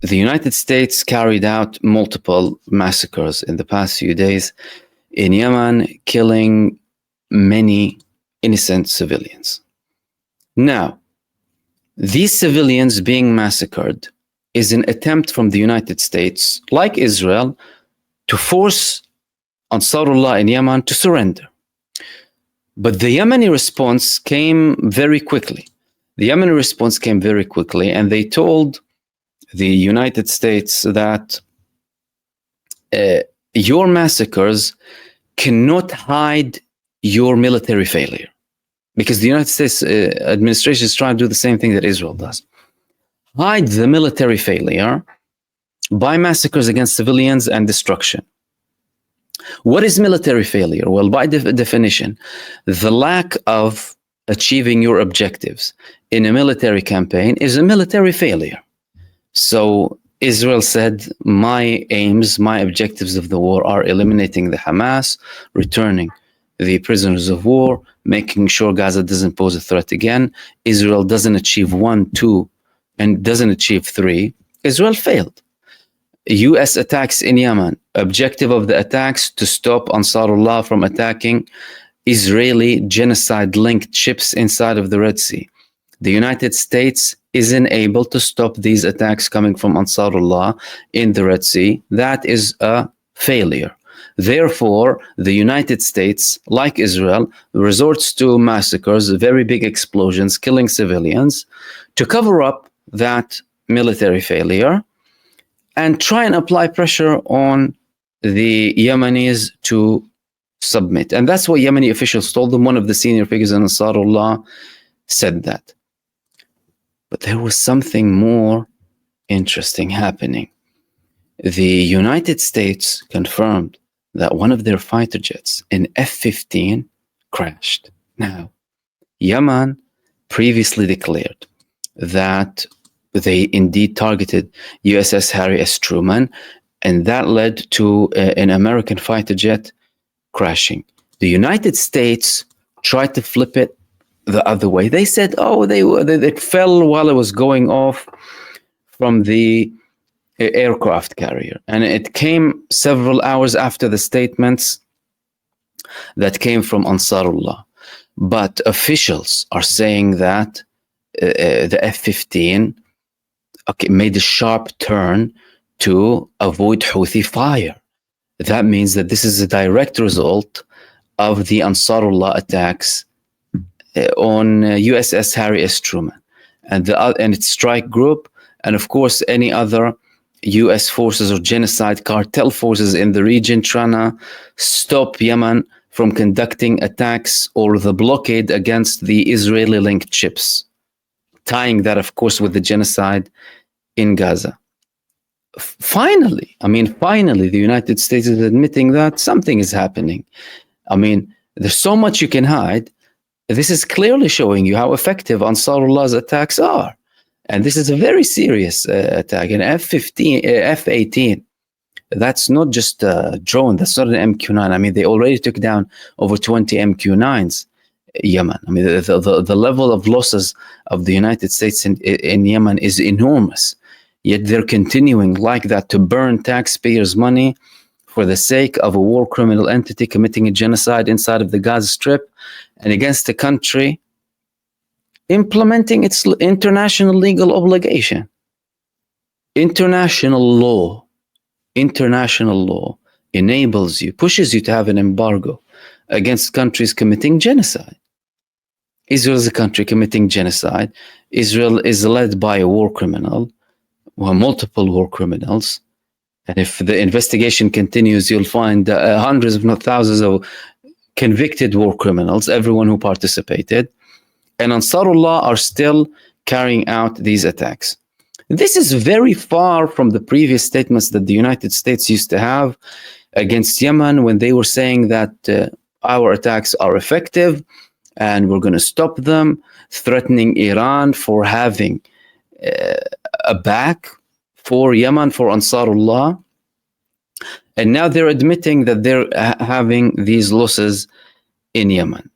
the United States carried out multiple massacres in the past few days in Yemen, killing many innocent civilians. Now, these civilians being massacred is an attempt from the United States, like Israel, to force Ansarullah in Yemen to surrender. But the Yemeni response came very quickly. And they told the United States that your massacres cannot hide your military failure, because the United States administration is trying to do the same thing that Israel does. Hide the military failure by massacres against civilians and destruction. What is military failure? Well, by definition, the lack of achieving your objectives in a military campaign is a military failure. So Israel said, my aims, my objectives of the war are eliminating the Hamas, returning the prisoners of war, making sure Gaza doesn't pose a threat again. Israel doesn't achieve 1, 2, and doesn't achieve 3. Israel failed. US attacks in Yemen. Objective of the attacks to stop Ansarullah from attacking Israeli genocide-linked ships inside of the Red Sea. The United States isn't able to stop these attacks coming from Ansarullah in the Red Sea. That is a failure. Therefore, the United States, like Israel, resorts to massacres, very big explosions, killing civilians, to cover up that military failure and try and apply pressure on the Yemenis to submit. And that's what Yemeni officials told them. One of the senior figures in Ansarullah said that. But there was something more interesting happening. The United States confirmed that one of their fighter jets, an F-18, crashed. Now, Yemen previously declared that they indeed targeted USS Harry S. Truman, and that led to an American fighter jet crashing. The United States tried to flip it the other way. They said, it fell while it was going off from the aircraft carrier. And it came several hours after the statements that came from Ansarullah. But officials are saying that the F-15 made a sharp turn to avoid Houthi fire. That means that this is a direct result of the Ansarullah attacks on USS Harry S. Truman and its strike group, and of course any other US forces or genocide cartel forces in the region trying to stop Yemen from conducting attacks or the blockade against the Israeli-linked ships, tying that, of course, with the genocide in Gaza. Finally, the United States is admitting that something is happening. There's so much you can hide. This is clearly showing you how effective Ansarullah's attacks are. And this is a very serious attack. An F-18, that's not just a drone. That's not an MQ-9. They already took down over 20 MQ-9s Yemen. The level of losses of the United States in Yemen is enormous. Yet they're continuing like that to burn taxpayers' money for the sake of a war criminal entity committing a genocide inside of the Gaza Strip and against a country implementing its international legal obligation. International law enables you, pushes you to have an embargo against countries committing genocide. Israel is a country committing genocide. Israel is led by a war criminal, or multiple war criminals. And if the investigation continues, you'll find hundreds, if not thousands, of convicted war criminals, everyone who participated. And Ansarullah are still carrying out these attacks. This is very far from the previous statements that the United States used to have against Yemen when they were saying that our attacks are effective and we're going to stop them, threatening Iran for having a back for Yemen, for Ansarullah. And now they're admitting that they're having these losses in Yemen.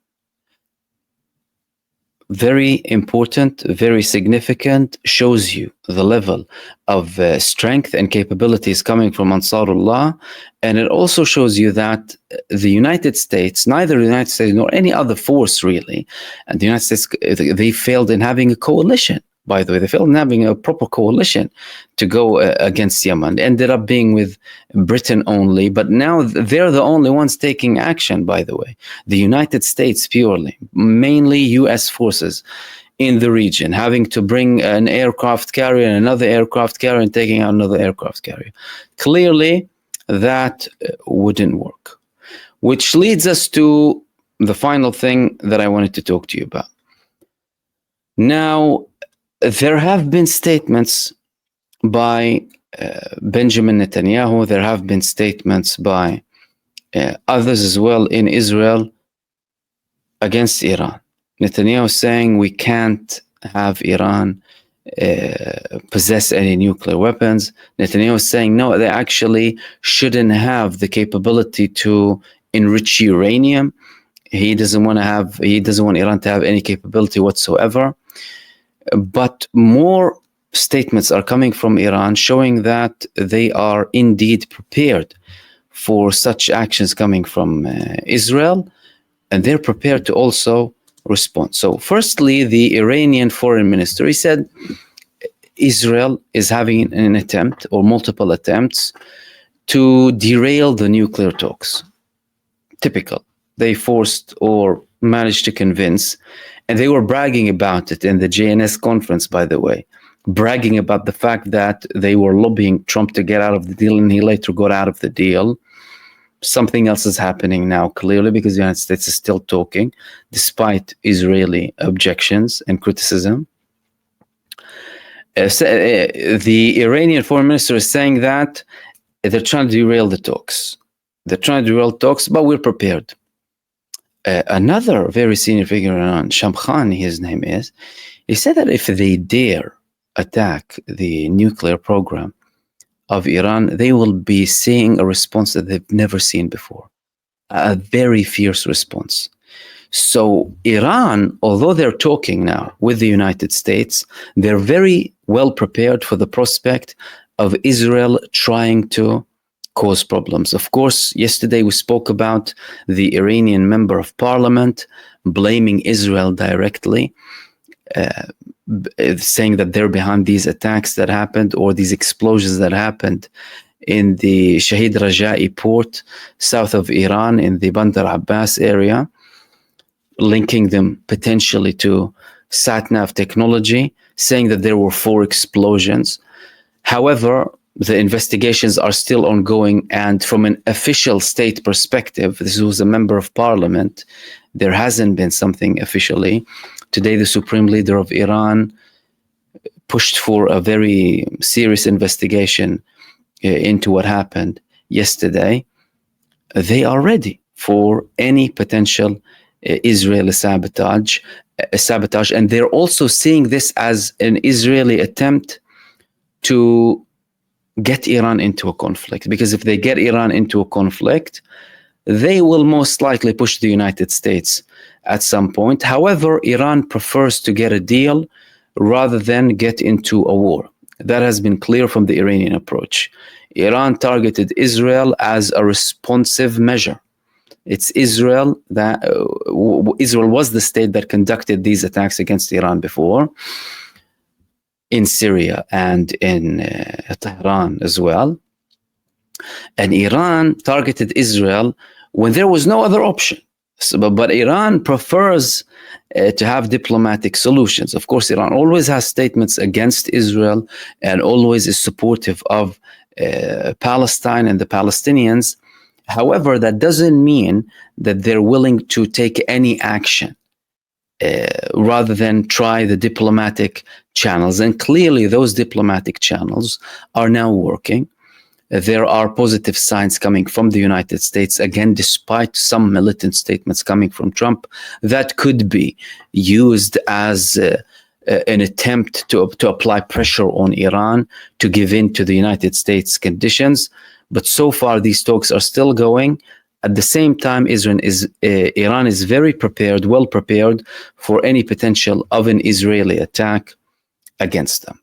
Very important, very significant, shows you the level of strength and capabilities coming from Ansarullah. And it also shows you that the United States, neither the United States nor any other force really, and the United States, they failed in having a coalition. By the way, they failed in having a proper coalition to go against Yemen. They ended up being with Britain only, but now they're the only ones taking action, by the way. The United States purely, mainly US forces in the region, having to bring an aircraft carrier and another aircraft carrier and taking out another aircraft carrier. Clearly, that wouldn't work. Which leads us to the final thing that I wanted to talk to you about. Now, there have been statements by Benjamin Netanyahu. There have been statements by others as well in Israel against Iran. Netanyahu saying we can't have Iran possess any nuclear weapons. Netanyahu saying no, they actually shouldn't have the capability to enrich uranium. He doesn't want Iran to have any capability whatsoever. But more statements are coming from Iran showing that they are indeed prepared for such actions coming from Israel, and they're prepared to also respond. So firstly, the Iranian foreign minister, he said Israel is having an attempt or multiple attempts to derail the nuclear talks. Typical. They forced or managed to convince, and they were bragging about it in the JNS conference, by the way, bragging about the fact that they were lobbying Trump to get out of the deal, and he later got out of the deal. Something else is happening now, clearly, because the United States is still talking, despite Israeli objections and criticism. The Iranian foreign minister is saying that they're trying to derail the talks. They're trying to derail talks, but we're prepared. Another very senior figure in Iran, Shamkhani, his name is, he said that if they dare attack the nuclear program of Iran, they will be seeing a response that they've never seen before, a very fierce response. So Iran, although they're talking now with the United States, they're very well prepared for the prospect of Israel trying to cause problems. Of course, yesterday we spoke about the Iranian member of parliament blaming Israel directly, saying that they're behind these attacks that happened or these explosions that happened in the Shahid Raja'i port south of Iran in the Bandar Abbas area, linking them potentially to sat-nav technology, saying that there were 4 explosions. However, the investigations are still ongoing, and from an official state perspective, this was a member of parliament, there hasn't been something officially. Today, the supreme leader of Iran pushed for a very serious investigation into what happened yesterday. They are ready for any potential Israeli sabotage, and they're also seeing this as an Israeli attempt to get Iran into a conflict, because if they get Iran into a conflict, they will most likely push the United States at some point. However, Iran prefers to get a deal rather than get into a war. That has been clear from the Iranian approach. Iran targeted Israel as a responsive measure. It's Israel that Israel was the state that conducted these attacks against Iran before, in Syria and in Tehran as well. And Iran targeted Israel when there was no other option. But Iran prefers to have diplomatic solutions. Of course, Iran always has statements against Israel and always is supportive of Palestine and the Palestinians. However, that doesn't mean that they're willing to take any action rather than try the diplomatic channels. And clearly, those diplomatic channels are now working. There are positive signs coming from the United States, again, despite some militant statements coming from Trump, that could be used as an attempt to apply pressure on Iran to give in to the United States conditions. But so far, these talks are still going. At the same time, Iran is very prepared, well prepared for any potential of an Israeli attack against them.